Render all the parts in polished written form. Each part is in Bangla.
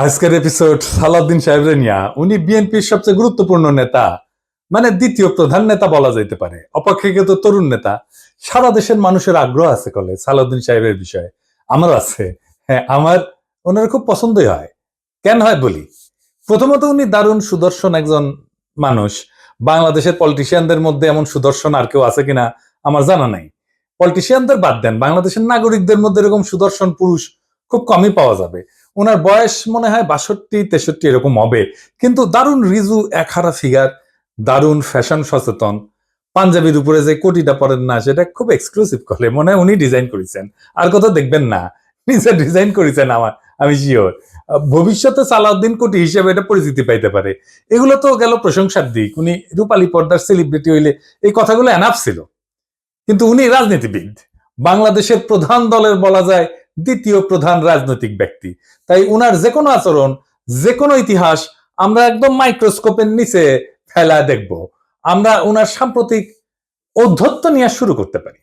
আজকের এপিসোড সালাউদ্দিন সাহেবের নিয়া। উনি বিএনপির সবচেয়ে গুরুত্বপূর্ণ নেতা, মানে দ্বিতীয় প্রধান নেতা বলা যেতে পারে, অপেক্ষাকৃত তরুণ নেতা। সারা দেশের মানুষের আগ্রহ আছে কলে সালাউদ্দিন সাহেবের বিষয়ে। আমার আছে, হ্যাঁ, আমার ওনার খুব পছন্দই হয়। কেন হয় বলি। প্রথমত, উনি দারুণ সুদর্শন একজন মানুষ। বাংলাদেশের পলিটিশিয়ানদের মধ্যে এমন সুদর্শন আর কেউ আছে কিনা আমার জানা নাই। পলিটিশিয়ানদের বাদ দেন, বাংলাদেশের নাগরিকদের মধ্যে এরকম সুদর্শন পুরুষ খুব কমই পাওয়া যাবে। ওনার বয়স মনে হয় 62-63 এরকম হবে, কিন্তু দারুণ রিজু একহারা ফিগার, দারুণ ফ্যাশন সচেতন। পাঞ্জাবির উপরে যে কোটিটা পরেন না, সেটা খুব এক্সক্লুসিভ করে মনে হয় উনি ডিজাইন করেছেন, আর কোথাও দেখবেন না। নিজে ডিজাইন করেছেন, আমি শিওর। ভবিষ্যতে সালাউদ্দিন কোটি হিসেবে এটা পরিচিতি পাইতে পারে। এগুলো তো গেল প্রশংসার দিক। উনি রূপালী পর্দার সেলিব্রিটি হইলে এই কথাগুলো এনাফ ছিল, কিন্তু উনি রাজনীতিবিদ, বাংলাদেশের প্রধান দলের বলা যায় দ্বিতীয় প্রধান রাজনৈতিক ব্যক্তি। তাই উনার যে কোনো আচরণ, যে কোনো ইতিহাস আমরা একদম মাইক্রোস্কোপের নিচে ফেলা দেখব। আমরা উনার সাম্প্রতিক ঔদ্ধত্য নিয়ে শুরু করতে পারি।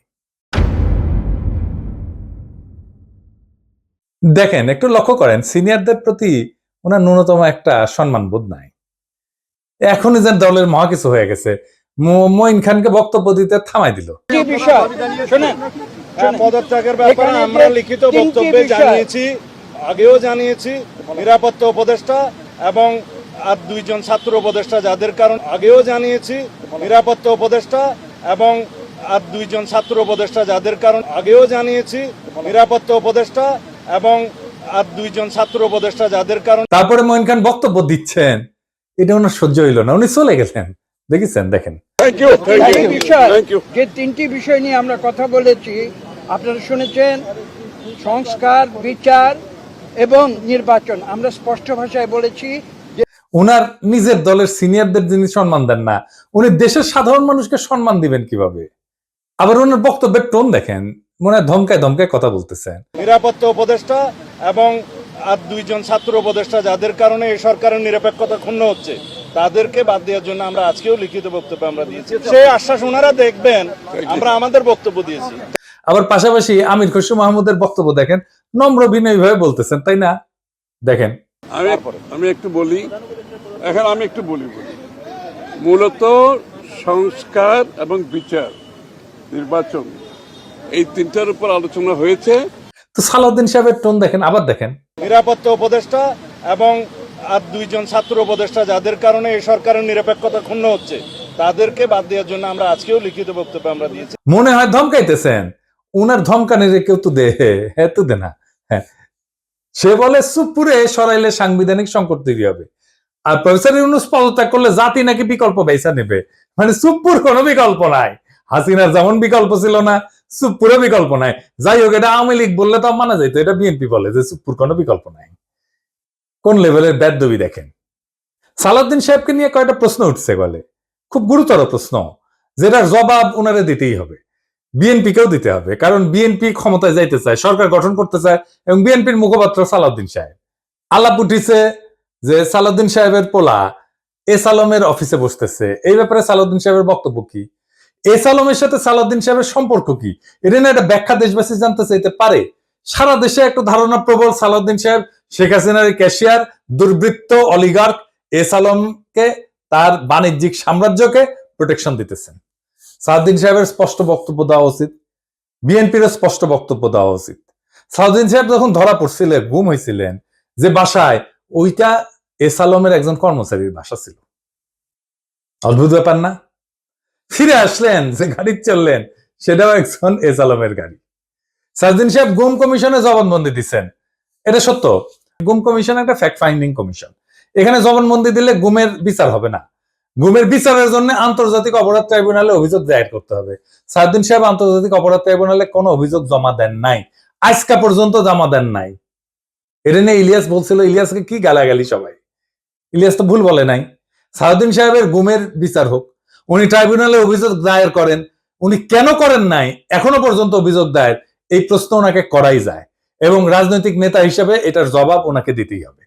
দেখেন, একটু লক্ষ্য করেন, সিনিয়রদের প্রতি ওনার ন্যূনতম একটা সম্মান বোধ নাই। এখনই যেন দলের মহা কিছু হয়ে গেছে, মঈন খানকে বক্তব্য দিতে থামাই দিল। পদত্যাগের ব্যাপারে আমরা লিখিত বক্তব্যে জানিয়েছি, আগেও জানিয়েছি। নিরাপত্তা উপদেষ্টা এবং আর দুইজন ছাত্র উপদেষ্টা যাদের কারণ আগেও জানিয়েছি। নিরাপত্তা উপদেষ্টা এবং আর দুইজন ছাত্র উপদেষ্টা যাদের কারণ আগেও জানিয়েছি। নিরাপত্তা উপদেষ্টা এবং আর দুইজন ছাত্র উপদেষ্টা যাদের কারণ। তারপরে মঈন খান বক্তব্য দিচ্ছেন, এটা ওনার সহ্য হইল না, উনি চলে গেছেন। দেখেছেন, দেখেন। যে তিনটি বিষয় নিয়ে আমরা কথা বলেছি আপনারা শুনেছেন, সংস্কার, বিচার এবং নির্বাচন। আমরা স্পষ্ট ভাষায় বলেছি উনার নিজের দলের সিনিয়রদের যিনি সম্মান দেন না, উনি দেশের সাধারণ মানুষকে সম্মান দিবেন কিভাবে? আবার ওনার বক্তব্যের টোন দেখেন, মনে হয় ধমকায় ধমকায় কথা বলতেছেন। নিরাপত্তা উপদেষ্টা এবং আর দুইজন ছাত্র উপদেষ্টা যাদের কারণে এই সরকারের নিরপেক্ষতা ক্ষুণ্ণ হচ্ছে, তাদেরকে বাদ দেওয়ার জন্য আমরা আজকেও লিখিত বক্তব্য আমরা দিয়েছি। সেই আশ্বাস ওনারা দেখবেন, আমরা আমাদের বক্তব্য দিয়েছি। আবার পাশাপাশি আমির খসরু মাহমুদের বক্তব্য দেখেন, নম্র বিনয়ী ভাবে বলতেছেন, তাই না? দেখেন, আমি একটু বলি, মূলত সংস্কার এবং বিচার, নির্বাচন, এই তিনটার উপর আলোচনা হয়েছে। তো সালাউদ্দিন সাহেবের টোন দেখেন, আবার দেখেন। নিরাপত্তা উপদেষ্টা এবং আর দুইজন ছাত্র উপদেষ্টা যাদের কারণে এই সরকারের নিরপেক্ষতা ক্ষুণ্ণ হচ্ছে, তাদেরকে বাদ দেওয়ার জন্য আমরা আজকেও লিখিত বক্তব্য আমরা দিয়েছি। মনে হয় ধমকাইতেছেন। উনার ধমকানের কেউ তো দে, হ্যাঁ তো দে না। হ্যাঁ, সে বলে সুপুরে সরাইলে সাংবিধানিক সংকট তৈরি হবে, আর প্রফেসর ইউনূস পদত্যাগ করলে জাতি নাকি বিকল্প বেসা নেবে। মানে সুপুর কোনো বিকল্প নাই। হাসিনার যেমন বিকল্প ছিল না, সুপুরও বিকল্প নাই। যাই হোক, এটা আওয়ামী লীগ বললে তো মানা যাইতো, এটা বিএনপি বলে যে সুপুর কোনো বিকল্প নাই। কোন লেভেলের বেদবি দেখেন। সালাউদ্দিন সাহেবকে নিয়ে কয়টা প্রশ্ন উঠছে বলে, খুব গুরুতর প্রশ্ন, যেটার জবাব ওনারে দিতেই হবে, বিএনপিকেও দিতে হবে। কারণ বিএনপি ক্ষমতায় যাইতে চায়, সরকার গঠন করতে চায়, এবং বিএনপির মুখপাত্র সালাউদ্দিন সাহেব। আলাপ উঠিছে যে সালাউদ্দিন সাহেবের পোলা এস আলমের অফিসে বসতেছে। এই ব্যাপারে সালাউদ্দিন সাহেবের বক্তব্য কি? এস আলমের সাথে সালাউদ্দিন সাহেবের সম্পর্ক কি? এটা না একটা ব্যাখ্যা দেশবাসী জানতে চাইতে পারে। সারা দেশে একটা ধারণা প্রবল, সালাউদ্দিন সাহেব শেখ হাসিনার ক্যাশিয়ার, দুর্বৃত্ত, অলিগার্ক এস আলমকে, তার বাণিজ্যিক সাম্রাজ্যকে প্রোটেকশন দিতেছেন। সালাউদ্দিন সাহেবের স্পষ্ট বক্তব্য দেওয়া উচিত, বিএনপির স্পষ্ট বক্তব্য দেওয়া উচিত। সালাউদ্দিন সাহেব যখন ধরা পড়ছিলেন, গুম হয়েছিলেন যে বাসায়, ওইটা এস আলমের একজন কর্মচারীর বাসা ছিল। অদ্ভুত ব্যাপার না? ফিরে আসলেন, যে গাড়ি চললেন সেটাও একজন এস আলমের গাড়ি। সালাউদ্দিন সাহেব গুম কমিশনে জবানবন্দি দিচ্ছেন, এটা সত্য। গুম কমিশন একটা ফ্যাক্ট ফাইন্ডিং কমিশন। এখানে জবানবন্দি দিলে গুমের বিচার হবে না। গুমের বিচারের জন্য আন্তর্জাতিক অপরাধ ট্রাইব্যুনালে অভিযোগ দায়ের করতে হবে। সালাউদ্দিন সাহেব আন্তর্জাতিক অপরাধ ট্রাইব্যুনালে কোনো অভিযোগ জমা দেন নাই, আজকা পর্যন্ত জমা দেন নাই। এটা নিয়ে ইলিয়াস বলছিল, ইলিয়াসকে কি গালাগালি সবাই। ইলিয়াস তো ভুল বলে নাই। সালাউদ্দিন সাহেবের গুমের বিচার হোক, উনি ট্রাইব্যুনালে অভিযোগ দায়ের করেন। উনি কেন করেন নাই এখনো পর্যন্ত অভিযোগ দায়ের, এই প্রশ্ন ওনাকে করাই যায়, এবং রাজনৈতিক নেতা হিসেবে এটার জবাব ওনাকে দিতেই হবে।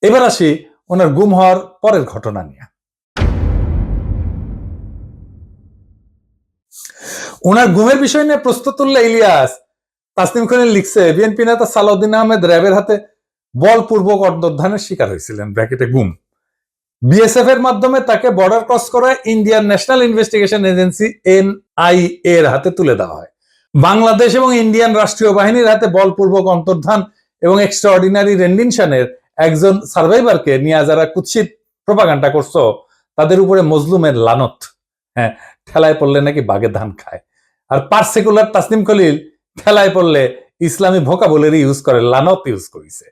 এবার আসি ওনার গুম হওয়ার পরের ঘটনা নিয়ে। ওনার গুমের বিষয় নিয়ে প্রশ্ন তুললে ইলিয়াস, তাসনিম খানের লিখছে, বিএনপি নেতা সালাউদ্দিন আহমেদ র্যাবের হাতে বলপূর্বক অন্তর্ধানের শিকার হয়েছিলেন, ব্র্যাকেটে গুম। বিএসএফ এর মাধ্যমে তাকে বর্ডার ক্রস করায় Indian national investigation agency NIA এর হাতে তুলে দেওয়া হয়। বাংলাদেশ এবং ইন্ডিয়ান রাষ্ট্রীয় বাহিনীর হাতে বলপূর্বক অন্তর্ধান এবং এক্সট্রাঅর্ডিনারি রেন্ডিশনের একজন সার্ভাইভারকে নিয়ে যারা কুৎসিত প্রপাগান্ডা করছো, তাদের উপরে মজলুমের লানত। হ্যাঁ, ঠেলায় পড়লে নাকি বাঘে ধান খায়। আর পার্সিকুলার তাসনিম খলিল ঠেলায় পড়লে ইসলামী ভোকাবুলারি ইউজ করে, লানত ইউজ করেছে।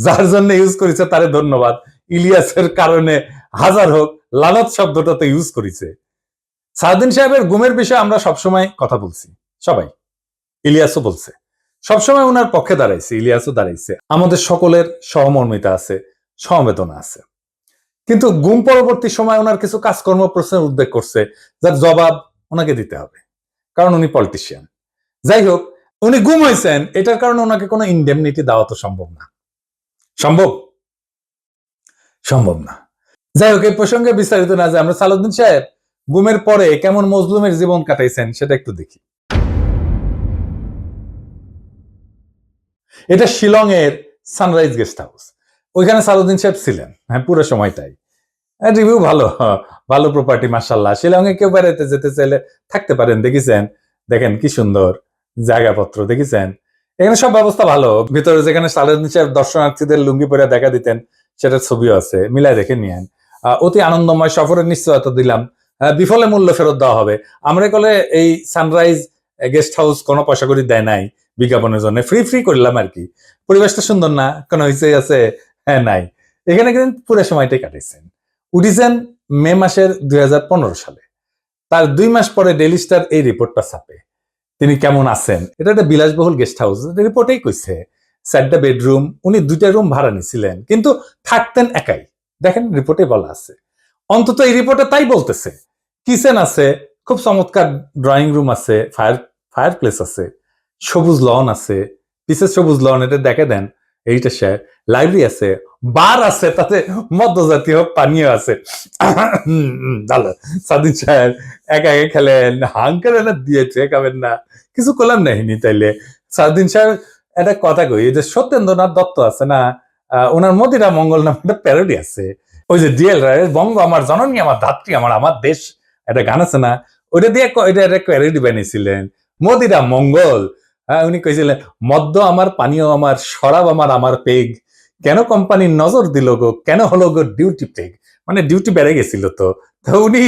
যার জন্য ইউজ করেছে তারে ধন্যবাদ। ইলিয়াসের কারণে হাজার হোক, লানত শব্দটা তো ইউজ করেছে। সাউদ্দিন সাহেবের গুমের বিষয়ে আমরা সবসময় কথা বলছি, সবাই, ইলিয়াসও বলছে, সবসময় ওনার পক্ষে দাঁড়াইছে, ইলিয়াসও দাঁড়াইছে। আমাদের সকলের সহমর্মিতা আছে, সমবেদনা আছে। কিন্তু গুম পরবর্তী সময় ওনার কিছু কাজকর্ম প্রশ্নের উদ্বেগ করছে, যার জবাব ওনাকে দিতে হবে, কারণ উনি পলিটিশিয়ান। যাই হোক, উনি গুম হয়েছেন, এটার কারণে ওনাকে কোনো ইনডেমনিটি দেওয়া তো সম্ভব না। সম্ভব না। যাই হোক, এই প্রসঙ্গে বিস্তারিত না যে আমরা সালাউদ্দিন সাহেব গুমের পরে কেমন মজলুমের জীবন কাটাইছেন সেটা একটু দেখি। এটা শিলং এর সানরাইজ গেস্ট হাউস। ওইখানে সালাউদ্দিন সাহেব ছিলেন, হ্যাঁ, পুরো সময়টাই। রিভিউ ভালো, ভালো প্রপার্টি, মাশাআল্লাহ। শিলংয়ে কেউ বেড়াইতে যেতে চাইলে থাকতে পারেন, দেখেছেন, দেখেন কি সুন্দর জায়গাপত্র, দেখেছেন, এখানে সব ব্যবস্থা ভালো। ভিতরে যেখানে সালাউদ্দিন সাহেব দর্শনার্থীদের লুঙ্গি পরে দেখা দিতেন, সেটার ছবিও আছে, মিলাই দেখে নিয়েন। অতি আনন্দময় সফরের নিশ্চয়তা দিলাম, বিফলে মূল্য ফেরত দেওয়া হবে। আমরা কলে এই সানরাইজ গেস্ট হাউস কোনো পয়সা করে দেয় নাই বিজ্ঞাপনের জন্য, ফ্রি করলাম আর কি। পরিবেশটা সুন্দর না, কোনো হইচই আছে? হ্যাঁ, নাই। এখানে কিন্তু পুরো সময়টাই কাটাইছেন। উঠিছেন মে মাসের 2015 সালে। তার 2 মাস পরে ডেইলি স্টার এই রিপোর্টটা ছাপে, তিনি কেমন আছেন। এটা একটা বিলাসবহুল গেস্ট হাউস, রিপোর্টেই কইছে 4টা বেডরুম, উনি 2টা রুম ভাড়া নিছিলেন, কিন্তু থাকতেন একাই। দেখেন রিপোর্টে বলা আছে, অন্তত এই রিপোর্টে তাই বলতেছে। কিচেন আছে, খুব চমৎকার ড্রয়িং রুম আছে, ফায়ার প্লেস আছে, সবুজ লন আছে, পিসের সবুজ লন, এটা দেখে দেন, এইটা সে লাইব্রেরি আছে, বার আছে, তাতে মদ্যজাতীয় পানীয় আছে। ভালো। সাদিন সাহেব একা খেলেন, হাঙ্কার দিয়েছে, খাবেন না, কিছু করলাম নাহিনি। তাইলে সাদিন সাহেব একটা কথা কই, যে সত্যেন্দ্রনাথ দত্ত আছে না, ওনার মদিরা মঙ্গল নামে একটা প্যারোডি আছে। ওই যে ডিএল রায়ের বঙ্গ আমার জননী, আমার ধাত্রী, আমার দেশ, একটা গান আছে না, ওইটা দিয়ে এটা একটা প্যারোডি বানিয়েছিলেন, মদিরা মঙ্গল। উনি কইছিলেন, মদ্য আমার, পানীয় আমার, শরাব আমার পেগ, কেন কোম্পানির নজর দিল গো, কেন হলো গো ডিউটি পেগ, মানে ডিউটি বেড়ে গেছিল। তো উনি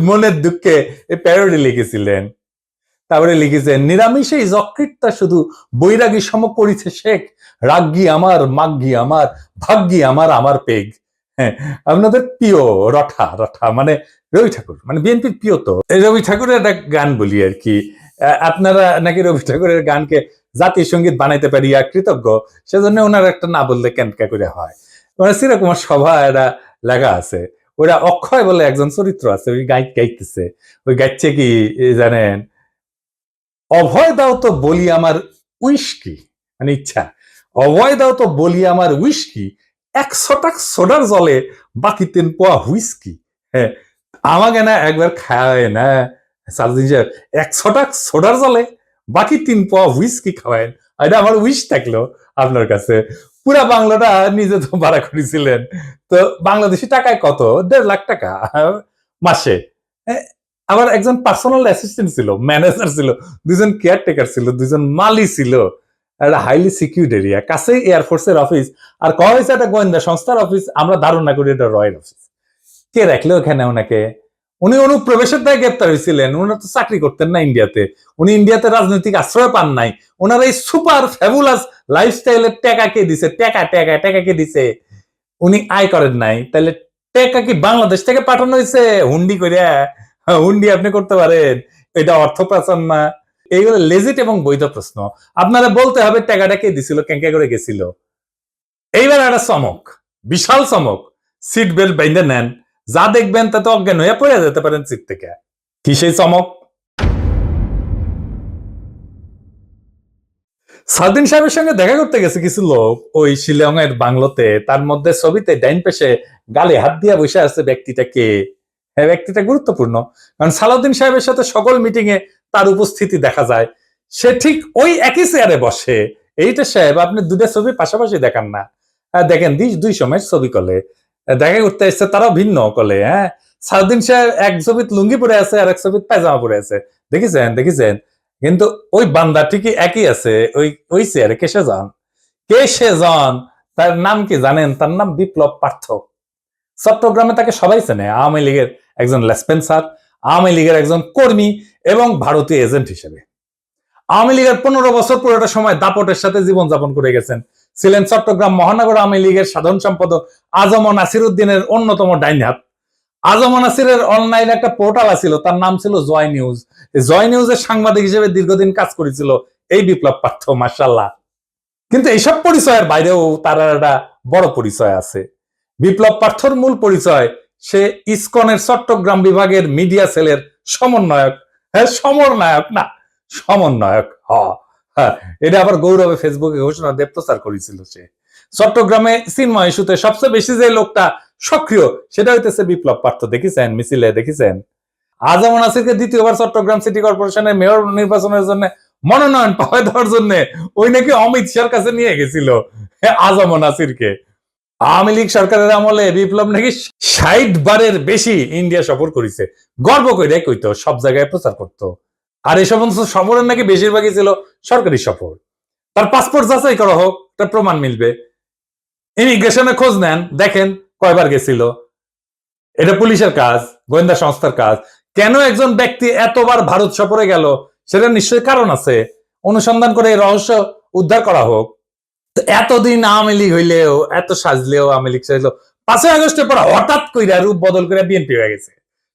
মনের দুঃখে এই প্যারোডি লিখেছিলেন। তারপরে লিখেছেন, নিরামিষেই যকৃতটা শুধু বৈরাগী সম করিছে শেখ, রাগ্গি আমার, মাগ্গি আমার, ভাগ্যি আমার পেগ। হ্যাঁ, আপনাদের প্রিয় রঠা মানে রবি ঠাকুর, মানে বিএনপির প্রিয়। তো রবি ঠাকুরের একটা গান বলি আর কি, আপনারা নাকি রবি ঠাকুরের গানকে জাতীয় সঙ্গীত বানাইতে পারিয়া কৃতজ্ঞ, সেজন্য ওনার একটা না বললে কেনকা করে হয়। মানে চিরকুমার সভা এটা লেখা আছে, ওরা অক্ষয় বলে একজন চরিত্র আছে, ওই গাইতেছে, ওই গাইছে কি জানেন, অভয় দাও তো বলি আমার উইস্কি, মানে ইচ্ছা, অভয় দাও তো বলি আমার উইস্কি, 100 টাকা সোডার জলে বাকি 3 পোয়া হুইস্কি। হ্যাঁ, আমাকে না একবার খাওয়ায় না সালদিন সাহেব, 100 টাকা সোডার জলে বাকি 3 পোয়া হুইস্কি খাওয়ায়। এটা আমার উইশ থাকলো আপনার কাছে। পুরা বাংলাটা নিজে তো ভাড়া করেছিলেন, তো বাংলাদেশি টাকায় কত, 1.5 লাখ টাকা মাসে। আবার একজন পার্সোনাল অ্যাসিস্ট্যান্ট ছিল, ম্যানেজার ছিল, 2জন কেয়ারটেকার ছিল, 2জন মালি ছিল, একটা হাইলি সিকিউরিড এরিয়া, কাছেই এয়ারফোর্সের অফিস, আর কয়া হয়েছে একটা গোয়েন্দা সংস্থার অফিস। আমরা ধারণা করি এটা রয়্যাল অফিস। কে রাখলো ওখানে ওনাকে? উনি অনুপ্রবেশের দায়ে গ্রেপ্তার হয়েছিলেন। উনারা তো চাকরি করতেন না ইন্ডিয়াতে, উনি ইন্ডিয়াতে রাজনৈতিক আশ্রয় পান নাই। ওনার এই সুপার ফ্যাবুলাস লাইফস্টাইলের টাকা কে দিছে? টাকা কে দিছে? উনি আয় করেন নাই, তাহলে টাকা কি বাংলাদেশ থেকে পাঠানো হয়েছে হুন্ডি করিয়া? হুন্ডি আপনি করতে পারেন, এটা অর্থ পাচার না? এইগুলো লেজিট এবং বৈধ প্রশ্ন। আপনারা বলতে হবে টাকাটা কে দিছিল, কেঙ্কা করে গেছিল। এইবার একটা চমক, বিশাল চমক, সিট বেল্ট বাইন্ধে নেন, যা দেখবেন তা তো অজ্ঞান হয়ে পড়ে যেতে পারেন সিট থেকে। কি সেই চমক? সালদিন সাহেবের সঙ্গে দেখা করতে গেছে কিছু লোক ওই শিলং এর বাংলোতে। তার মধ্যে ছবিতে ডাইন পেশে গালে হাত দিয়া বসে আছে ব্যক্তিটা কে? হ্যাঁ, ব্যক্তিটা গুরুত্বপূর্ণ, কারণ সালাউদ্দিন সাহেবের সাথে সকল মিটিং এ তার উপস্থিতি দেখা যায়। সে ঠিক ওই একই চেয়ারে বসে এইটা সাহেব আপনি দুইটা ছবি পাশাপাশি দেখান না। দেখেন দুই সময়ের ছবি কলে দেখা করতে এসছে, তারাও ভিন্ন কলে। হ্যাঁ, সাউদ্দিন সাহেব এক ছবিত লুঙ্গি পরে আছে আর এক ছবিত পায়জামা পরে আছে, দেখেছেন। কিন্তু ওই বান্দা ঠিকই একই আছে ওই চেয়ারে। কে সে জন তার নাম কি জানেন? তার নাম বিপ্লব পার্থ। চট্টগ্রামে তাকে সবাই চেনে আওয়ামী লীগের একজন লেসপেন্সার, আওয়ামী লীগের একজন কর্মী এবং ভারতীয় এজেন্ট হিসেবে। আওয়ামী লীগের 15 বছর পুরোটা সময় দাপটের সাথে জীবনযাপন করে গেছেন। ছিলেন চট্টগ্রাম মহানগর আওয়ামী লীগের সাধারণ সম্পাদক আজম নাসির উদ্দিনের অন্যতম ডাইন হাত। আজম নাসিরের অনলাইনে একটা পোর্টাল ছিল, তার নাম ছিল জয় নিউজ। জয় নিউজের সাংবাদিক হিসেবে দীর্ঘদিন কাজ করেছিল এই বিপ্লব পার্থ, মাশাআল্লাহ। কিন্তু এইসব পরিচয়ের বাইরেও তার একটা বড় পরিচয় আছে। বিপ্লব পার্থর মূল পরিচয়, সে ইসকনের চট্টগ্রাম বিভাগের মিডিয়া সেলের সমন্বয়ক। হ্যাঁ, সমন্বয়ক না, সমন্বয়ক। হ্যাঁ, এটা আবার গৌরবে ফেসবুকে ঘোষণা দিয়ে প্রচার করেছিল সে। চট্টগ্রামে চিন্ময় ইস্যুতে সবচেয়ে বেশি যে লোকটা সক্রিয় সেটা হইতেছে বিপ্লব পার্থ। দেখেছেন মিছিলে, দেখেছেন। আজম নাসিরকে দ্বিতীয়বার চট্টগ্রাম সিটি কর্পোরেশনের মেয়র নির্বাচনের জন্য মনোনয়ন পাওয়া দেওয়ার জন্য ওই নাকি অমিত শাহর কাছে নিয়ে গেছিল আজম নাসিরকে। আওয়ামী লীগ সরকারের আমলে বিপ্লব নাকি 60 বারের বেশি ইন্ডিয়া সফর করেছে। গর্ব করে কইতো, সব জায়গায় প্রচার করতো। আর এই সমস্ত সফরের নাকি বেশিরভাগই ছিল সরকারি সফর। তার পাসপোর্ট যাচাই করা হোক, তার প্রমাণ মিলবে। ইমিগ্রেশনে খোঁজ নেন, দেখেন কয়বার গেছিল। এটা পুলিশের কাজ, গোয়েন্দা সংস্থার কাজ। কেন একজন ব্যক্তি এতবার ভারত সফরে গেল সেটা নিশ্চয়ই কারণ আছে। অনুসন্ধান করে এই রহস্য উদ্ধার করা হোক। এতদিন আওয়ামী লীগ হইলেও, এত সাজলেও, আওয়ামী লীগ সাজলেও 5ই আগস্টের পর হঠাৎ কইরা রূপ বদল করে বিএনপি হয়ে গেছে।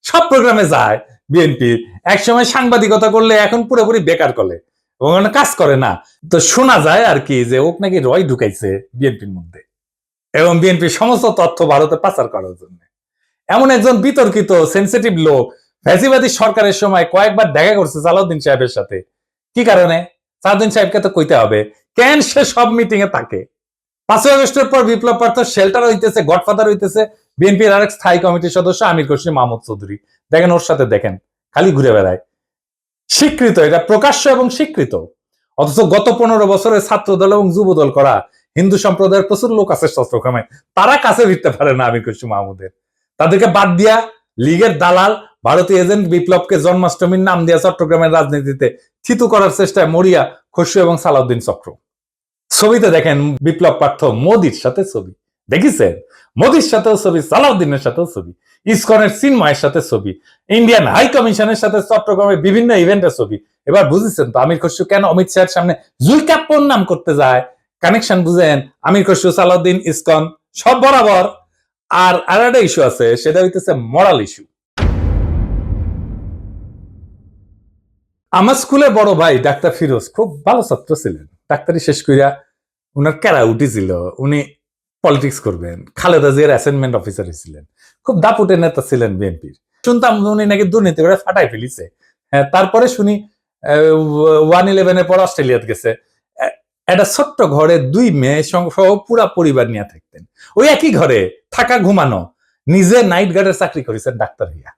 সব প্রোগ্রামে যায় বিএনপি। একসময় সাংবাদিকতা করলে এখন পুরোপুরি বেকার করে এবং কাজ করে না। তো শোনা যায় আর কি যে ওক নাকি রয় ঢুকাইছে বিএনপির মধ্যে এবং বিএনপির সমস্ত তথ্য ভারতে পাচার করার জন্য। এমন একজন বিতর্কিত সেন্সিটিভ লোক ফ্যাসিবাদী সরকারের সময় কয়েকবার দেখা করছে সালাউদ্দিন সাহেবের সাথে। কি কারণে? সালাউদ্দিন সাহেবকে তো কইতে হবে কেন সে সব মিটিং এ থাকে। 5ই আগস্টের পর বিপ্লব পার্থ শেল্টার হইতেছে, গডফাদার হইতেছে বিএনপির আরেক স্থায়ী কমিটির সদস্য আমির খসরু মাহমুদ চৌধুরী। দেখেন ওর সাথে, দেখেন খালি ঘুরে বেড়ায়। স্বীকৃত, এটা প্রকাশ্য এবং স্বীকৃত। অথচ গত 15 বছরে ছাত্র দল এবং যুব দল করা হিন্দু সম্প্রদায়ের প্রচুর লোক আছে চট্টগ্রামে, তারা কাছে ভিড়তে পারে না আমির খসরু মাহমুদের। তাদেরকে বাদ দিয়া লীগের দালাল ভারতীয় এজেন্ট বিপ্লবকে জন্মাষ্টমীর নাম দিয়া চট্টগ্রামের রাজনীতিতে থিতু করার চেষ্টায় মরিয়া খসরু এবং সালাউদ্দিন চক্র। ছবিতে দেখেন বিপ্লব পার্থ মোদির সাথে ছবি, দেখেছেন? মোদির সাথেও ছবি, সালাউদ্দিনের সাথেও ছবি, ইসকনের চিন্ময়ের সাথে ছবি, ইন্ডিয়ান হাই কমিশনের সাথে চট্টগ্রামের বিভিন্ন ইভেন্টের ছবি। এবার বুঝেছেন তো আমির খসরু কেন অমিত শাহের সামনে জুইকাপ্পর নাম করতে যায়? কানেকশন বুঝেন? আমির খসরু, সালাউদ্দিন, ইসকন সব বরাবর। আর একটা ইস্যু আছে, সেটা হইতেছে মরাল ইস্যু। আমার স্কুলের বড় ভাই ডাক্তার ফিরোজ খুব ভালো ছাত্র ছিলেন। ডাক্তারি শেষ কইরা উনার ক্যারা উঠেছিল, উনি পলিটিক্স করবেন। খালেদা জিয়ার অ্যাসাইনমেন্ট অফিসার ছিলেন, খুব দাপুটে নেতা ছিলেন বিএনপির। শুনতাম উনি নাকি দুর্নীতি করে ফাটাই ফেলিছে। হ্যাঁ, তারপরে শুনি 1/11 পর অস্ট্রেলিয়াতে গেছে। একটা ছোট্ট ঘরে 2 মেয়ে সহ পুরা পরিবার নিয়ে থাকতেন। ওই একই ঘরে থাকা, ঘুমানো। নিজে নাইট গার্ডের চাকরি করেছেন ডাক্তার হইয়া।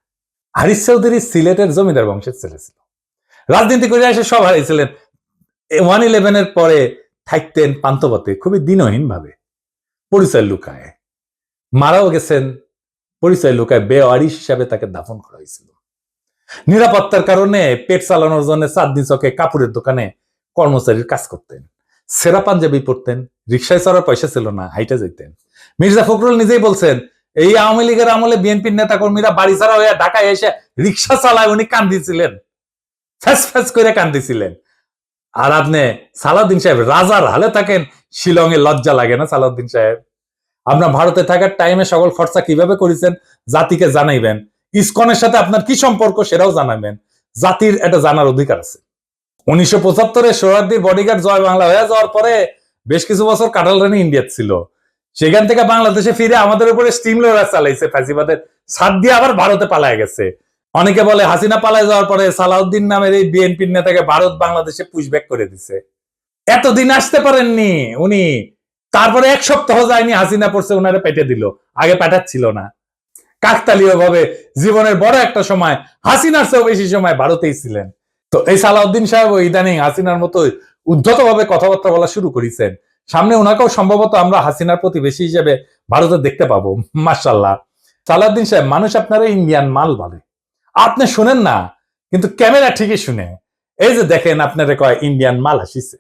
হারিস চৌধুরী সিলেটের জমিদার বংশের ছেলে ছিল। রাজনীতি করে এসে সব হারিয়েছিলেন। 1/11 পরে থাকতেন পান্থপথে, খুবই দিনহীন ভাবে, পরিচয় লুকায়। মারাও গেছেন পরিচয় লুকায়। বেওয়ারিশ হিসাবে তাকে দাফন করা হয়েছিল। নিরাপত্তার কারণে পেট চালানোর জন্য চাঁদনি চকে কাপড়ের দোকানে কর্মচারীর কাজ করতেন। সেরা পাঞ্জাবি পরতেন, রিক্সায় চড়ার পয়সা ছিল না, হাইটে যেতেন। মির্জা ফখরুল নিজেই বলছেন এই আওয়ামী লীগের আমলে বিএনপির নেতা কর্মীরা বাড়ি ছাড়া হয়ে ঢাকায় এসে রিক্সা চালায়, উনি কান্দিছিলেন, ফ্যাস ফ্যাস করে কান্দিছিলেন। আর আপনি সালাউদ্দিন সাহেব রাজার হালে থাকেন, শিলংয়ে লজ্জা লাগে না সালাউদ্দিন সাহেব? আপনার ভারতে থাকার টাইমে সকল খরচা কিভাবে করেছেন জাতিকে জানাইবেন। ইসকনের সাথে আপনার কি সম্পর্ক সেটাও জানাবেন। জাতির এটা জানার অধিকার আছে। 1975-এ সোহরাওয়ার্দীর বডিগার্ড জয় বাংলা হয়ে যাওয়ার পরে বেশ কিছু বছর কাটাল রানী ইন্ডিয়াত ছিল। সেখান থেকে বাংলাদেশে ফিরে আমাদের উপরে স্টিম লোডার চালাইছে ফ্যাসিবাদের ছাদ দিয়ে, আবার ভারতে পালায় গেছে। অনেকে বলে হাসিনা পালায় যাওয়ার পরে সালাউদ্দিন নামের এই বিএনপির নেতাকে ভারত বাংলাদেশে পুশব্যাক করে দিছে। এতদিন আসতে পারেননি উনি, তারপরে 1 সপ্তাহ যায়নি হাসিনা পড়ছে উনারে পেটে দিল, আগে পাঠাচ্ছিল না। কাকতালীয় ভাবে জীবনের বড় একটা সময় হাসিনার চেয়েও বেশি সময় ভারতেই ছিলেন। তো এই সালাউদ্দিন সাহেব ইদানিং হাসিনার মতো উদ্ধতভাবে কথাবার্তা বলা শুরু করেছেন। সামনে ওনাকেও সম্ভবত আমরা হাসিনার প্রতিবেশী হিসেবে ভারতে দেখতে পাবো। মাশাআল্লাহ। সালাউদ্দিন সাহেব, মানুষ আপনারা ইন্ডিয়ান মাল বলে, আপনি শুনেন না, কিন্তু ক্যামেরা ঠিকই শুনে। এই যে দেখেন, আপনারা কয় ইন্ডিয়ান মাল আসিছে।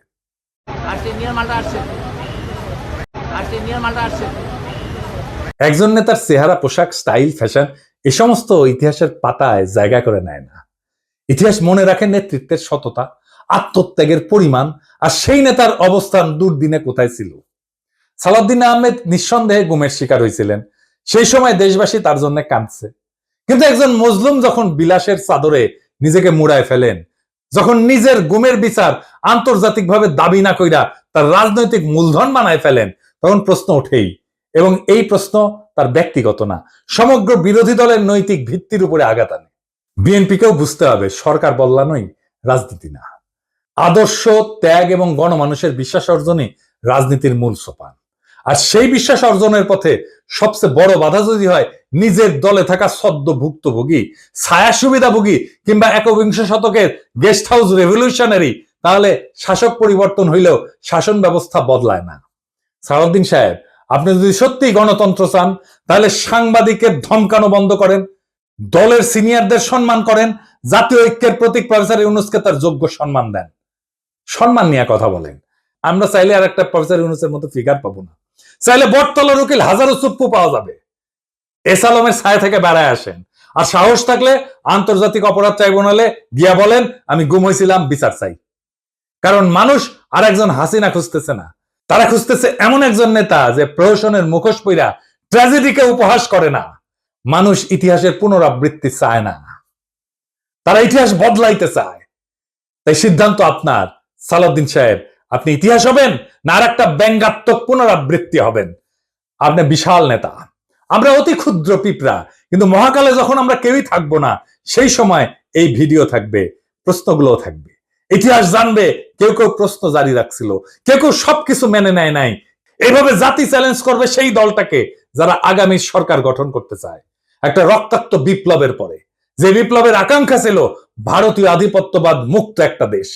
একজন নেতার চেহারা, পোশাক, স্টাইল, ফ্যাশন এ সমস্ত ইতিহাসের পাতায় জায়গা করে নেয় না। ইতিহাস মনে রাখে নেতৃত্বের সততা, আত্মত্যাগের পরিমাণ, আর সেই নেতার অবস্থান দুর্দিনে কোথায় ছিল। সালাউদ্দিন আহমেদ নিঃসন্দেহে গুমের শিকার হয়েছিলেন। সেই সময় দেশবাসী তার জন্য কাঁদছে। কিন্তু একজন মজলুম যখন বিলাসের চাদরে নিজেকে মুড়ায় ফেলেন, যখন নিজের গুমের বিচার আন্তর্জাতিকভাবে দাবি না কইরা তার রাজনৈতিক মূলধন বানায় ফেলেন, তখন প্রশ্ন ওঠেই। এবং এই প্রশ্ন তার ব্যক্তিগত না, সমগ্র বিরোধী দলের নৈতিক ভিত্তির উপরে আঘাত আনে। বিএনপিকেও বুঝতে হবে, সরকার বদলানোই রাজনীতি না। আদর্শ, ত্যাগ এবং গণমানুষের বিশ্বাস অর্জনই রাজনীতির মূল সোপান। আর সেই বিশ্বাস অর্জনের পথে সবচেয়ে বড় বাধা যদি হয় নিজের দলে থাকা সদ্য ভুক্তভোগী, ছায়া সুবিধাভোগী কিংবা একবিংশ শতকের গেস্ট হাউস রেভলিউশনারি, তাহলে শাসক পরিবর্তন হইলেও শাসন ব্যবস্থা বদলায় না। সালাউদ্দিন সাহেব, আপনি যদি সত্যি গণতন্ত্র চান, তাহলে সাংবাদিকের ধমকানো বন্ধ করেন, দলের সিনিয়রদের সম্মান করেন, জাতীয় ঐক্যের প্রতীক প্রফেসর ইউনূসকে তার যোগ্য সম্মান দেন, সম্মান নিয়ে কথা বলেন। আমরা চাইলে আর একটা প্রফেসর ইউনূসের মতো ফিগার পাবো না। চাইলে বটতলার উকিল হাজারো চুপ্পু পাওয়া যাবে। এস আলমের ছায়া থেকে বেড়ায় আসেন, আর সাহস থাকলে আন্তর্জাতিক অপরাধ ট্রাইব্যুনালে গিয়া বলেন আমি গুম হয়েছিলাম, বিচার চাই। কারণ মানুষ আর একজন হাসিনা খুঁজতেছে না, তারা খুঁজতেছে এমন একজন নেতা যে প্রহসনের মুখোশ পইরা ট্র্যাজেডিকে উপহাস করে না। মানুষ ইতিহাসের পুনরাবৃত্তি চায় না, তারা ইতিহাস বদলাইতে চায়। তাই সিদ্ধান্ত আপনার সালাউদ্দিন সাহেব, আপনি ইতিহাস হবেন না আর একটা ব্যঙ্গাত্মক পুনরাবৃত্তি হবেন। আপনি বিশাল নেতা, আমরা অতি ক্ষুদ্র পিঁপড়া, কিন্তু মহাকালে যখন আমরা কেউই থাকবো না, সেই সময় এই ভিডিও থাকবে, প্রশ্নগুলো থাকবে, ইতিহাস জানবে। কেউ কেউ প্রশ্ন জারি রাখছিল, কেউ কেউ সবকিছু মেনে নেয় নাই। এইভাবে জাতি চ্যালেঞ্জ করবে সেই দলটাকে যারা আগামী সরকার গঠন করতে চায় একটা রক্তাক্ত বিপ্লবের পরে, যে বিপ্লবের আকাঙ্ক্ষা ছিল ভারতীয় আধিপত্যবাদ মুক্ত একটা দেশ,